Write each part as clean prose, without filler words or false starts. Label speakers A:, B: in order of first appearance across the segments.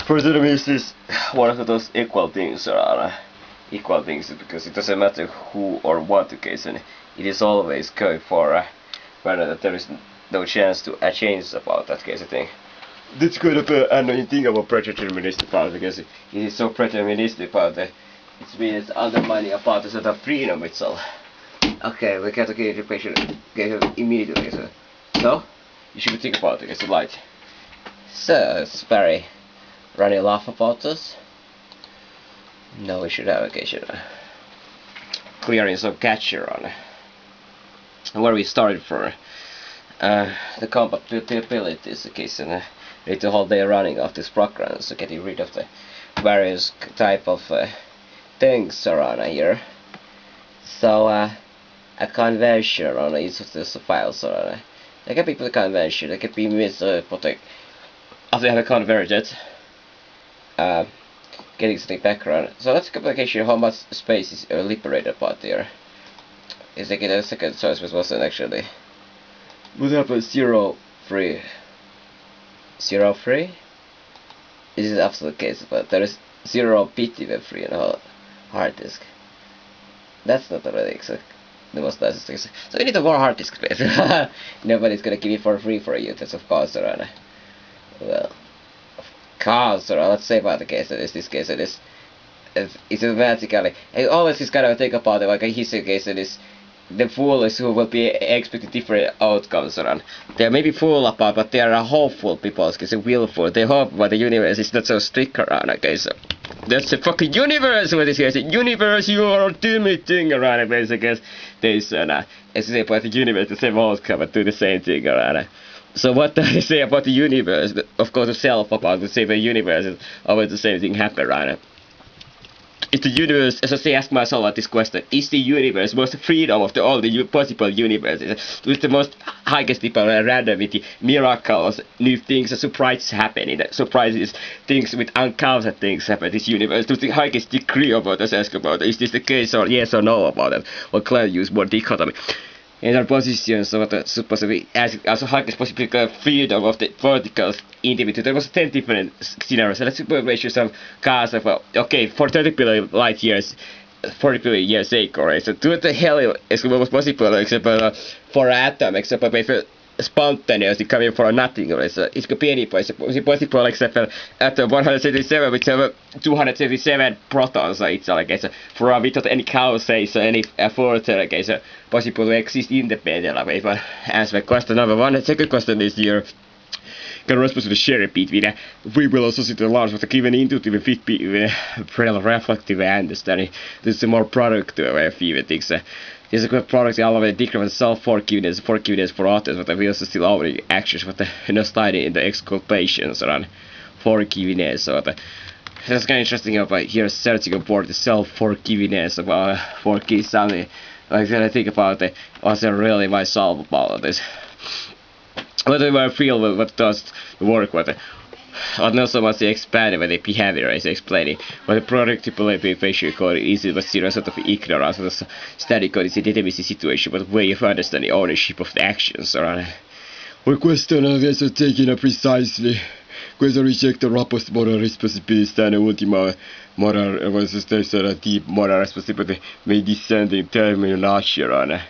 A: Freedom is one of those equal things, or equal things, because it doesn't matter who or what occasion, it is always going for rather that there is no chance to change about that case of thing. That's kind of an annoying thing about predeterministic part, because it is so predeterministic about it means undermining about the sort of freedom itself. Okay, we got to get the patient immediately, so you should think about it, it's light. So it's very running laugh about this. No, we should have occasion clearing some catcher on where we started for the compatibilities case, and need the whole day running of this program, so getting rid of the various type of things around here. So a convention on each of these files, there can be the convention, there can be protect after you have converted. Getting to the background. So let's complication how much space is liberated about there. Is like a second choice which wasn't actually. Would have a 0 free. 0 free? This is the absolute case, but there is 0 bit even free on a hard disk. That's not really exact the most nicest thing. So we need a more hard disk space. Nobody's gonna give it for free for you, that's of course around. Well, cause, or let's say about the case that is this case that is it's automatically, I always just kind of think about it like a history case that is the foolish who will be expecting different outcomes around. They may be fool about, but they are hopeful people because they're willful. They hope but the universe is not so strict around. Okay, so that's the fucking universe. What is here? Universe, you are ultimate thing around. Basically, there's as I say about the universe, the same outcome, but do the same thing around. So what do I say about the universe? Of course, the self about the same universe is always the same thing happen, right? Is the universe, as I say, ask myself at this question, is the universe most freedom of all the possible universes, with the most highest level of randomity, miracles, new things, surprises happening, surprises, things with uncounted things happen, this universe, to the highest degree of what I ask about, is this the case, or yes or no about it, or can use more dichotomy? In our positions of the supposed to be as high as possible freedom of the vertical individual. There was 10 different scenarios. So let's measure some cars of okay, for 30 billion light years, 40 billion years ago, right? So to what the hell is what was possible except for an atom, except for spontaneously coming for nothing, right? So it could be any place. It's possible except for atom 177, which have 277 protons, right? So like for without any causes, so any force, like possible to exist independently. But answer question number one. The second question is here. Can responsibly share it between we will associate the large with a given intuitive fit reflective understanding. This is a more productive way of viewing things. This is a good product all of the decrement self-forgiveness for others, but we also still already actions with the study in the exculpations around forgiveness. So that's kind of interesting about here searching about the self-forgiveness about forgive something. Like when I think about it, was there really myself about this? What do I feel what does the work with it? Not so much the expanding with the behavior is explaining, but the productivity facial code is a serious sort of ignorance of the static code is a deterministic situation, but way of understanding ownership of the actions around. Or question is taken precisely. Questo reject the rapport's moral responsibility and ultima moral was a deep moral responsibility may descend in terminology around.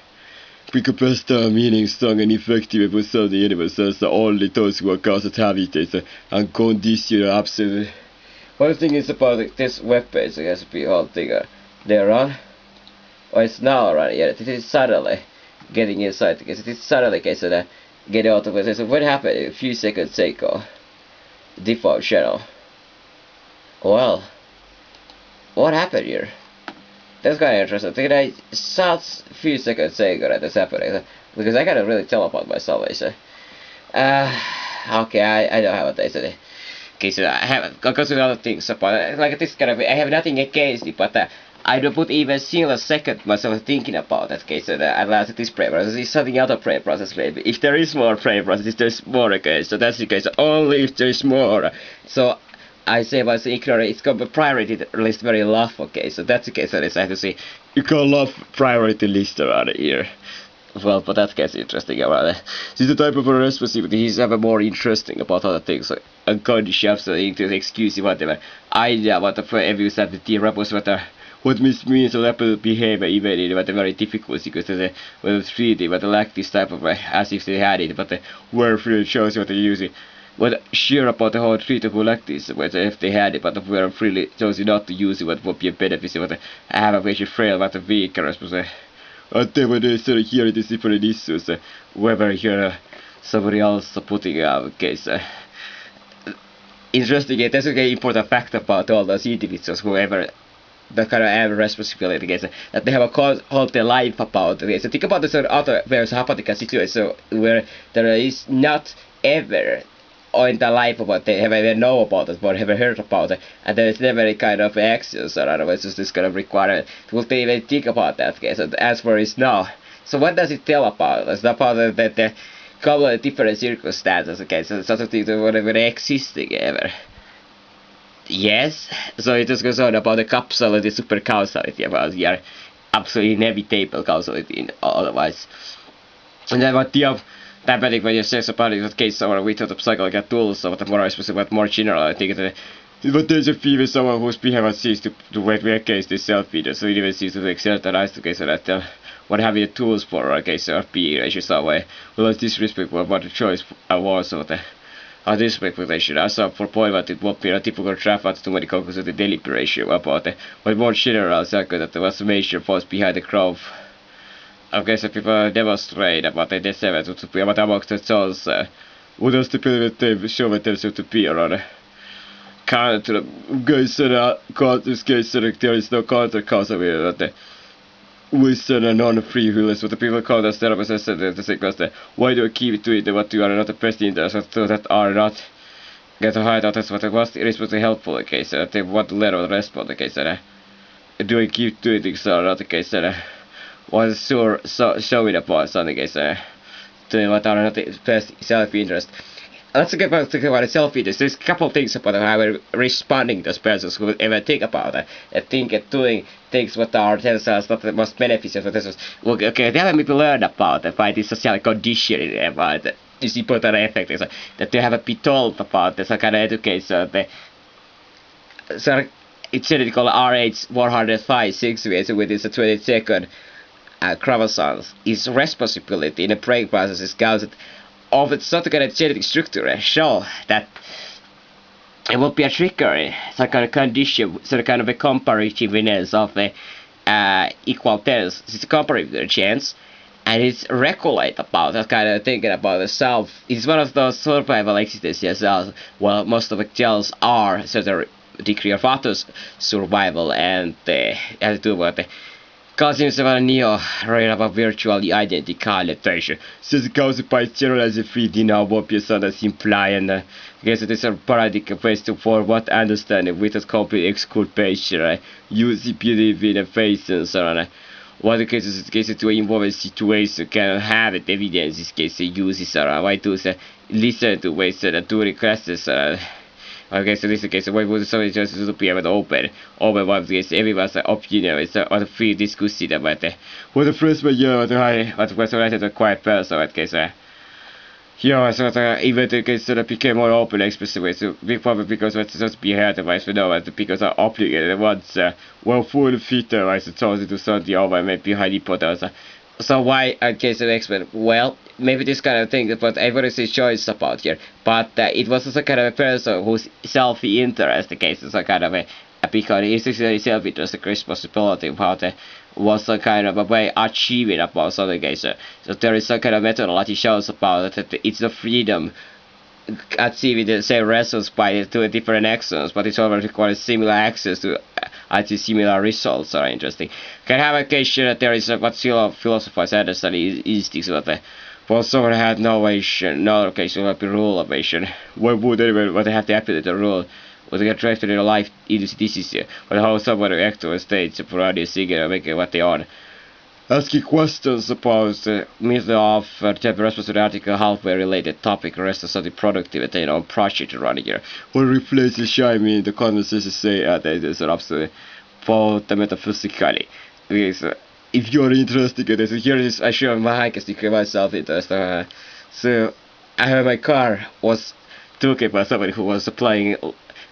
A: Because meaning strong and effective for some the universe as only those who are caused habitats and conditional absolute. One thing is about this web page, I guess, be all thing there on. Or it's now right, yeah, it is suddenly getting inside because it is suddenly case that get out of it. So what happened a few seconds ago? Default channel. Well, what happened here? That's kind of interesting. I think I saw a few seconds ago that this happening because I gotta really tell about myself. Okay, I don't have what they said. Okay, so I have got some other things about like this kind of. I have nothing against it, but I don't put even a single second myself thinking about that case. So I last this prayer process is something other prayer process maybe. If there is more prayer process, if there's more okay. So that's the case. Only if there is more. So. I say about the ignorant, it's got a priority list very low, okay, so that's the case that I have to say. You can love priority list around here. Well, but that gets interesting about it. Since the type of a responsibility is ever more interesting about other things, like a conditions, into excuse whatever idea, what the views that the rappers what means a level behavior even in what very difficult because the well treaty but lack this type of as if they had it, but the word free shows what they use it. What sure about the whole treatable like this, whether if they had it, but the word freely chose not to use it, what would be a benefit, what I have a very frail, what a weaker, I suppose. Whatever they say here, it is different issues, whether here somebody else putting case. Interesting, there's a very important fact about all those individuals, whoever the kind of have responsibility, guys, that they have a whole their life about it. So think about this other various hypothetical situations where there is not ever in the life about they have ever know about it or ever heard about it, and there is never any kind of access or otherwise it's just kind of required. Will they even think about that case? And as for is now. So what does it tell about us? About that the couple of different circumstances, okay, so sort of things that were never existing ever. Yes, so it just goes on about the causality, super causality, about your absolutely inevitable causality otherwise. And then what the depending when you say about it, case or we thought of psychological tools, or more specific, more general, I think that but there's a fear with someone whose behavior seems to wait case this self-feeder, so it even seems to exercise the case so that what have you the tools for a case or be ratio some way. Well, it's disrespect for what the choice was or the disrespect I saw for point that it would be a typical traffic to many conclusions of the deliberation about it, but more general circle that there was a major force behind the crowd. I guess people demonstrate about the seven to be about amongst themselves. What else the people they show themselves to be around counter guys that this case there is no counter cause of it that we said a non-free will is what the people call us therapists and said the sequence why do you keep doing the what you are not the best interests so that are not get to hide out that's what it was really helpful the case that they want to learn or the rest of the case that do you keep doing things or not the case that was sure showing upon something case doing what are not the best self-interest. Let's get back to about self-interest. There's a couple of things about how we're responding to persons who ever think about it. I think doing things what are themselves not the most beneficial for themselves. Okay, they haven't learned about it by this social conditioning about it. This important effect is that they haven't been told about this kind of education. So it's generally called RH-105-6 with its 22nd chromosomes. Its responsibility in the brain process is caused of its sort of kind of genetic structure show that it will be a trigger, some kind of condition, some kind of a comparativeness of the equal terms. It's a comparative chance, and it's regulate about that kind of thinking about the self. It's one of those survival existences. Well, most of the cells are certain degree of auto survival, and has to do with the causing several neo about virtual identity calibration. So the cause by generalized 3D now what personas imply and I guess it is a paradigm face to for what understanding without complete exculpation, use believe in a face and so on. What the cases to involve a situation can have it evidence this case uses why to listen to ways during classes. Okay, so this is the case. Why would somebody just to be able to open what case everyone's opinion is on free discussion about it. What the first one year what was related to a quiet person what case here was even the case that became more open explicitly so big problem because what's just be heard advice for no because are obligated once well full fit I suppose to something over maybe highly important. So why case of expert? Well, maybe this kind of thing, but everybody's choice about here. But it was also kind of a person whose self-interest, the case is a kind of a because it's actually self-interest, the responsibility about was a kind of a way achieving about something case. So there is some kind of methodology shows about that it's the freedom achieving the same results by two different actions, but it always requires similar access to achieve similar results are interesting. Can have a case that there is what philosophers understand is this what for someone had no ovation, no occasion will be rule ovation. Why would anyone what they have to apply the rule? Would they get drafted in a life this is but how someone reacts to a stage for audio singer and making what they are. Asking questions about the middle of the responsible article halfway related topic rest of the productivity on project running here. Or replace the shiny the conversation say that is absolutely for the metaphysically. Because if you're interested in this, here is I show my hike to get myself interested. So I heard my car was taken by somebody who was playing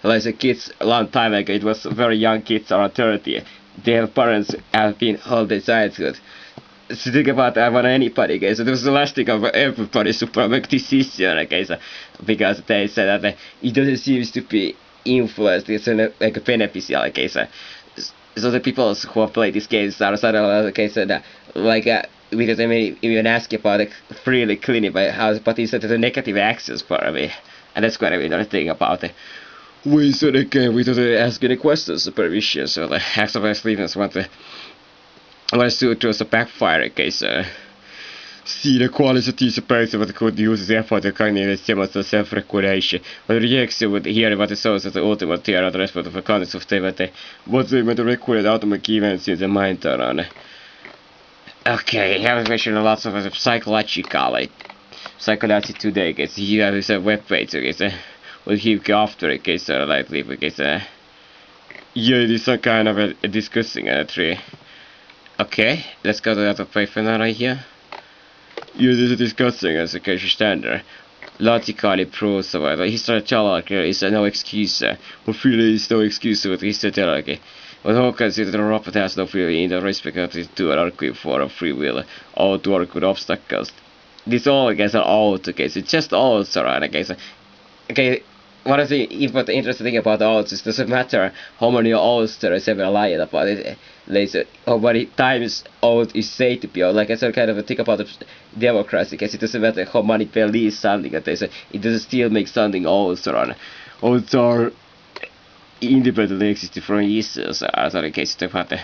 A: like the kids a long time ago. It was very young kids around 30. Their parents have been holding childhood. So think about I want anybody, okay? So there was the last thing of everybody super make decision, okay? So because they said that it doesn't seem to be influenced, it's like a beneficial, okay? So the people who play these games are suddenly, okay, so that, like, because I may even ask about it freely, cleanly, but it's the negative access for me, and that's quite another thing about it. We said again, we don't ask any questions, supervision, so the actual students want to choose a backfire, okay, so see the qualitative person what could use the effort to cognitive stimulus of self-regulation. But reaction would hear what the source of the ultimate theory of the response of the context of activity. What the recorded automatic events in the mind are on. Okay, I have mentioned lots of psychological today, guys. Here is a web page, okay, we'll keep after it, okay, so likely, okay, so here it is some kind of a discussing tree. Okay, let's go to the other page for now right here. Here it is discussing as a case standard. Logically proves about historiology is no excuse, but freely is no excuse with historiology. But Hawkins is the robot has no free in the respect of this to argue for a free will, or to argue with obstacles. This all against all the case, it's just all around against. Okay, one of the interesting thing about the odds is it doesn't matter how many odds there is ever lying about it. Later, how many times odd is said to be odd. Like I said, kind of a think about the democracy, because it doesn't matter how many believe something, it doesn't still make something odds around. Odds are independently existing from issues, as in case of the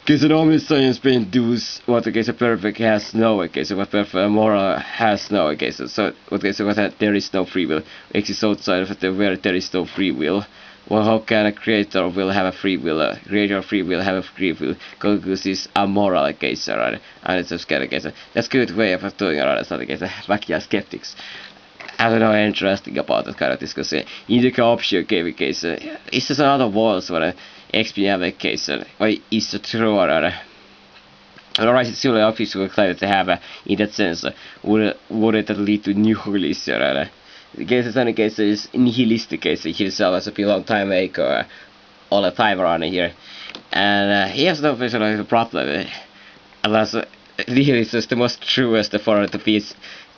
A: because normally science being does what the case of perfect has no case, what perfect moral has no case. So what case of that there is no free will exists outside of the where there is no free will. Well, how can a creator will have a free will? Creator of free will have a free will because it's a moral case, right? And it's a scary case. That's a good way of doing it. So the case backyard skeptics. I don't know interesting about that kind of discussion. In the option case, it's just another walls where XP case, why is it true or alright, it's still obvious to claim to have in that sense, would it lead to nihilism, right? The case is any case is nihilistic case himself as a long time ago, all the time around here, and he has no visual problem, unless nihilism is the most truest for it to be.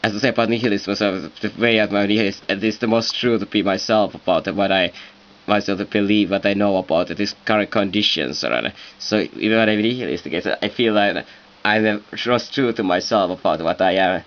A: As I say about nihilism, the way of my nihilism, it is the most true to be myself about what I myself to believe what I know about these current conditions. Right? So even when I'm nihilistic, I feel like I'm just true to myself about what I am,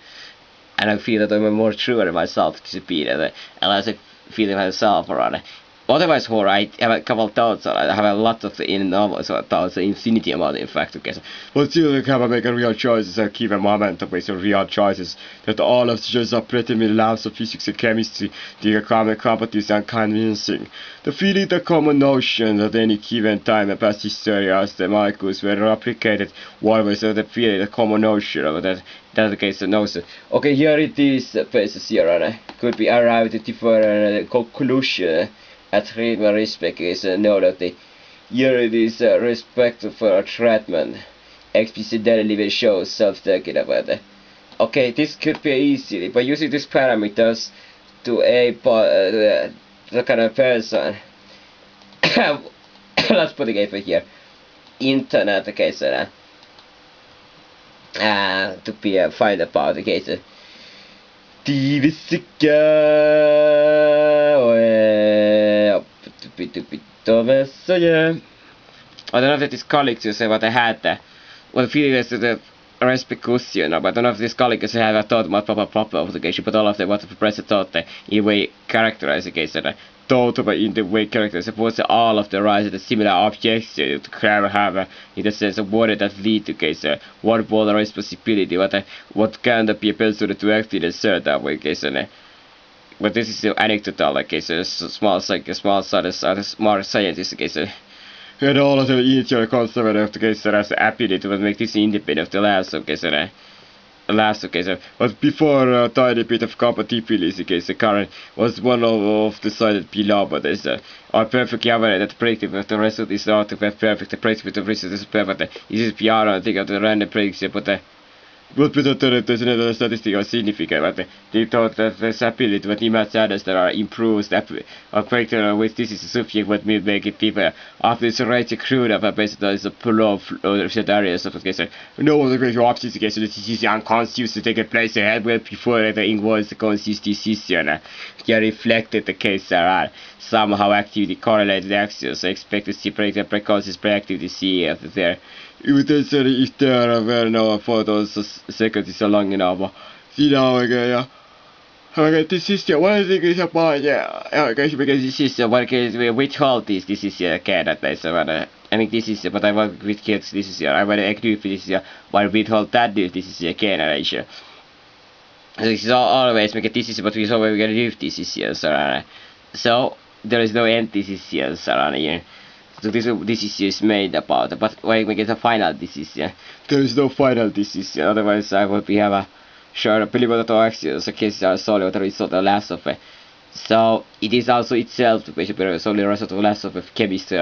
A: and I feel that I'm more true to myself to be, and as I feel myself around. Otherwise, horror, I have a couple of thoughts on it. I have a lot of in novels thoughts, infinity amount, in fact, okay. But still, you can make a real choices and keep a momentum based on real choices. That all of just are pretty labs of physics and chemistry, the common properties and convincing. The feeling the common notion at any given time and past history as the molecules were replicated, always the feeling the common notion of that. That's the case, no, sir. Okay, here it is, places here, and could be arrived at different conclusion. At treatment respect is noted. Here it is respect for treatment. Explicitly shows self-thinking about it. Okay, this could be easy, but using these parameters to a the kind of person. Let's put it over here. Internet, okay, so to be find about the case. So yeah, I don't know if this colleague to say what I had there. Well, feeling is the respect question, but I don't know if this colleague is have a thought about proper of the case, but all of them what the president thought in way characterize the case and thought about in the way character suppose all of the rise of the similar objects to have in the sense of what that lead to case what was the responsibility, what can the people to act in a certain way case and but this is still anecdotal, like case small scientist case. And all of the initial concept of the case has the ability to make this independent of the last of case. last occasion. But before a tiny bit of compatibility, the current was one of the sided below, but there's are perfectly aware that the predictive of the result is not perfect, the predictive of the result is perfect. This is PR, I think, of the random prediction, but would be the statistical significant, but they thought that this ability with image adders that are improved factor with this is sufficient what will make it differ. After this right crude of a based on the pull of set areas of the case. No one agrees to opposite the case this is unconscious to take place ahead with before the involves the conscious decision. Here reflected the case are somehow actively correlated actions expect to see predicted precautions proactively see after there. If there were no photos seconds is long enough. Siinä oikein this is one of the things about because this is one case which halt this is that is I mean this is but I want with kids this is I want to agree with this while withhold that this is a generation. This is always make this is what we saw we're gonna do this is so there is no end this is here. So this is made about, but when we get a final decision, there is no final decision. Otherwise, I would have a sure believable actions. The cases are solely the result of less of it. So it is also itself basically solely the result of less of chemistry.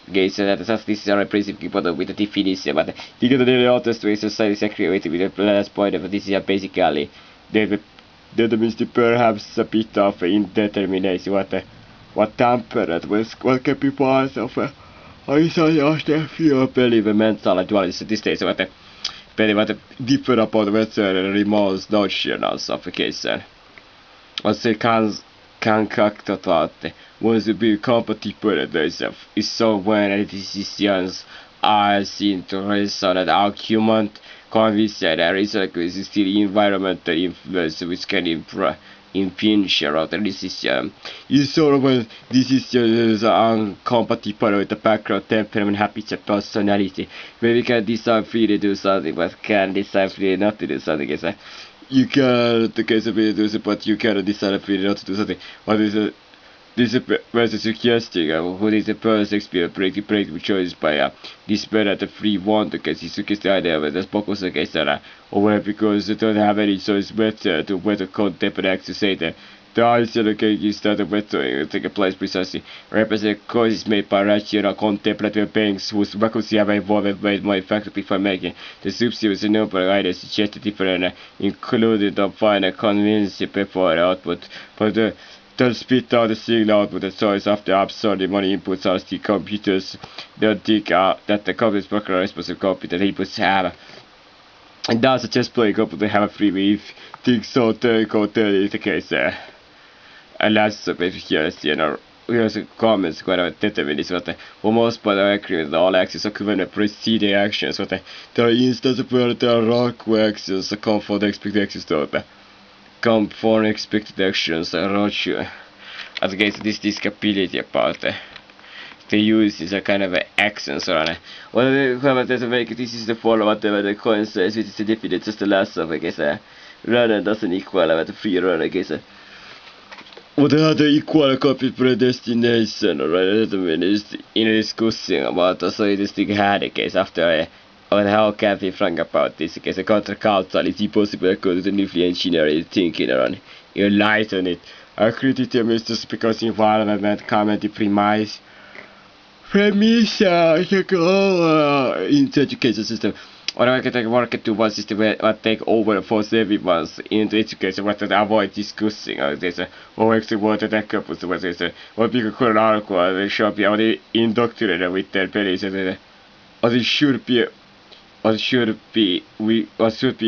A: Okay, so that's this is a principle important with the definition. But the daily authors to exercise creativity with the last point of this is basically that means perhaps a bit of indetermination. What temperate what can be part of I saw the few believe mental duality this day so what the differ about whether remorse notion also of a case what they can thought was to be compatible is so when decisions are seen to reason that argument convince that there is still environmental influence which can impinge on the decision. Is sort of when decisions are incompatible with the background, temperament, habits, and personality. Where we can decide freely to do something, but can decide freely not to do something. You can the case of it, but you cannot decide freely not to do something. What is this is suggesting who is the person experience break choice by this better the free one because he suggests the idea of the focus against that or because they don't have any choice better to whether contemporary to say that the answer is that the better take place precisely represent causes made by rational contemplative beings whose faculties have evolved made more effective before making the substitutes and number ideas suggested different included the final convincing before output but don't spit out the signal output the choice after absorbing money inputs are the computers don't think that the computers worker responsive computer inputs have and that's just playing up they have a free will if think so is the case and that's basically here here's a comments quite a determined what for most part I agree with all actions are given preceding actions what there are instances where there are wrong actions that come for the expected actions come for expected actions I'm not sure as against this disability about the use is a kind of actions or whoever doesn't make it this is the follow whatever the coin says which is the definite just the last of I guess runner doesn't equal the free runner I guess what are the equal copy predestination right that mean is in discussing about so this thing had a case after on how can we frank about this because a countercultural is impossible according to nuclear engineering thinking around enlighten it a criticism is just because environment comment the premise in the education system or I can take market to one system where take over for everyone's in the education what to avoid discussing there's or actually what the couples what there's what people call article they should be already indoctrinated with their beliefs or they should be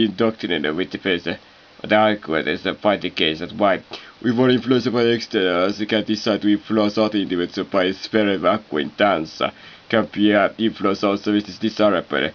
A: indoctrinated with the face the article is the fight the case that's why we were influenced by externals we can decide to influence other individuals by sphere of acquaintance can be influence also with this desirable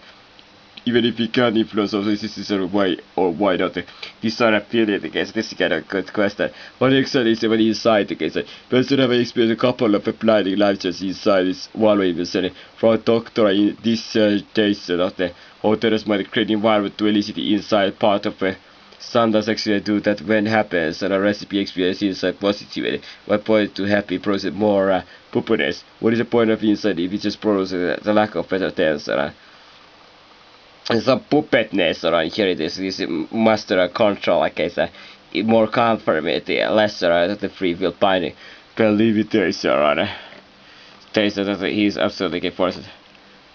A: even if we can influence also this is why or why not desirability the case this is kind of good question what exactly is when inside the case person have experienced a couple of applying life just inside is one way even for a doctor in this case not the hotels might create environment to elicit inside part of a some does actually do that when happens and a recipe experience inside positively. What point to happy process more purpose? What is the point of inside if it just produces the lack of better tense? some puppetness around here. It is master and control, like I said, more conformity, lesser the free will binding, can limitation around. States that he's absolutely forced.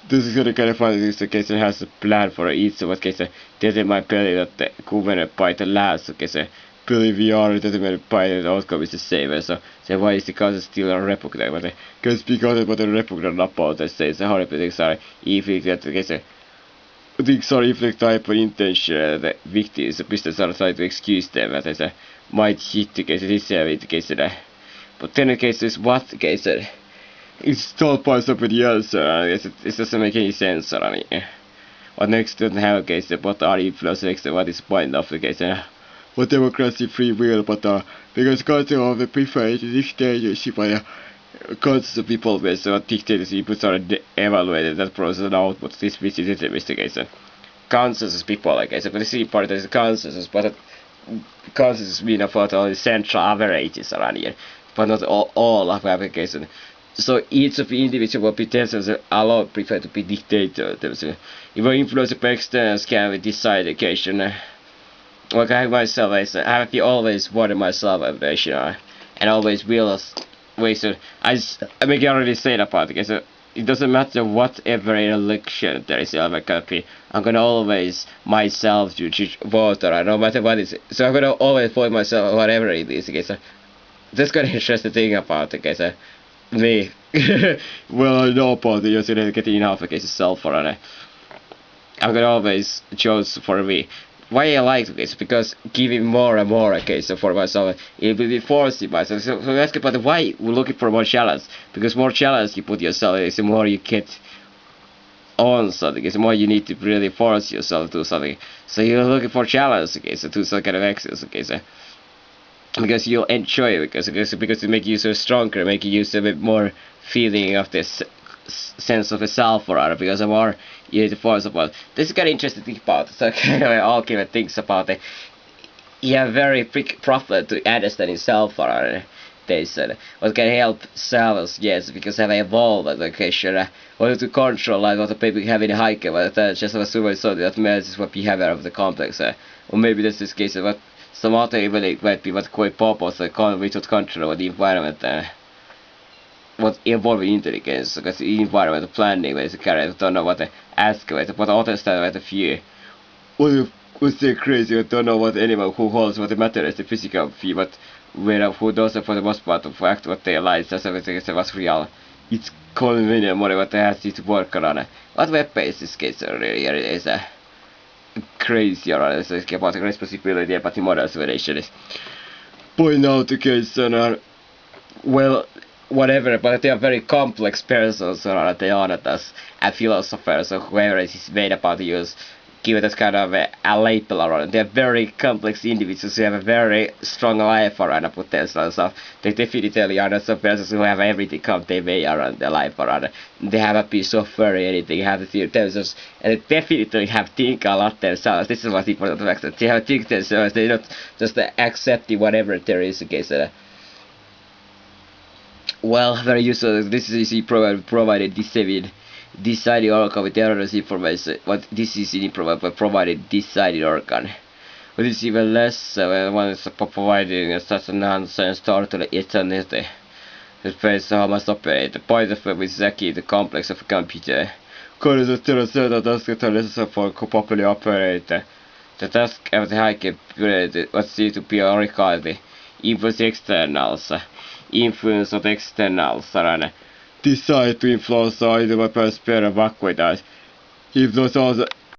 A: This is gonna kind of funny. This case has a plan for each. So what case there's in my belly that the government by the last. Okay, so believe we are determined by the outcome is the same. So why is the cause still a repugnant? But because about the repugnant about the states, the horrible things are if it that case. Things are inflict type of intention. The victims, the business are trying to excuse them. That is might hit the case. This is the case. But then the case is what the case. It's told by somebody else, it doesn't make any sense. What next doesn't have a case, what are influence next, what is the point of the case? What democracy, free will, but because concept of the preferred dictatorship by concept of people with dictatorship are evaluated that process and output. This is the investigation. Consensus people, like I said, but the C part is consensus, but consensus mean about only central averages around here, but not all of application. So each of the individual will be themselves allowed prefer to be dictator themselves. If I influence by externals can decide occasion. Like I have myself, I have to always water myself and always will wait. So I mean I already said about it. So it doesn't matter whatever election there is ever gonna be. I'm gonna always myself to choose voter, no matter what it is. So I'm gonna always vote myself whatever it is. Okay, so that's kind of interesting thing about it. Okay, so me. Well, I know about it. You're gonna get enough against yourself for it. I'm gonna always choose for me. Why I like this? Because giving more and more, okay, so for myself, it will be forcing myself. So ask about why we're looking for more challenge. Because more challenge you put yourself, the more you get on something, the more you need to really force yourself to do something. So you're looking for challenge, okay, so to some kind of access, okay, so. Because you'll enjoy it, because it makes you so stronger, make you a bit more feeling of this sense of a self or other, because the more you need to force about. This is kind of interesting to think about. So kind of all kind of things about it. You have very quick profit to understanding self or other. They said what can help selves, yes, because have evolved as okay, sure. What to control like what the people have in the hike, but that's just a super so that means what behavior of the complex, or maybe this is case of what. Some other even might be what quite purpose we should control the environment what involving intelligence because the environment planning is carried don't know what to ask with but other stuff with a few what's the crazy don't know what anyone who holds what the matter is the physical fee but where who does it for the most part of act what they lies as everything is what's real it's convenient more what they have to work on what web based this case really is crazy or so about the responsibility about the moral civilization is point out the case and well whatever but they are very complex persons or they are not as a philosopher so whoever is made about the use give it as kind of a label around. They're very complex individuals who have a very strong life around potential and stuff. They definitely are not some persons who have everything come their way around their life around. They have a piece of furry anything, have to think themselves, and they definitely have think a lot themselves. This is what's important to accept. They have think themselves, they're not just accepting whatever there is against it. Well, very useful. This is provided decided organ with errors information. What this is in provided decided organ. What is even less one is providing such a nonsense totally eternity. The face how must operate. The point of view is exactly the complex of a computer. Code is still a set of tasks that are necessary for properly operate. The task of the high capability was seen to be recorded. Influence externals. Influence of externals. Decide to influence either by prosper and backward. If those are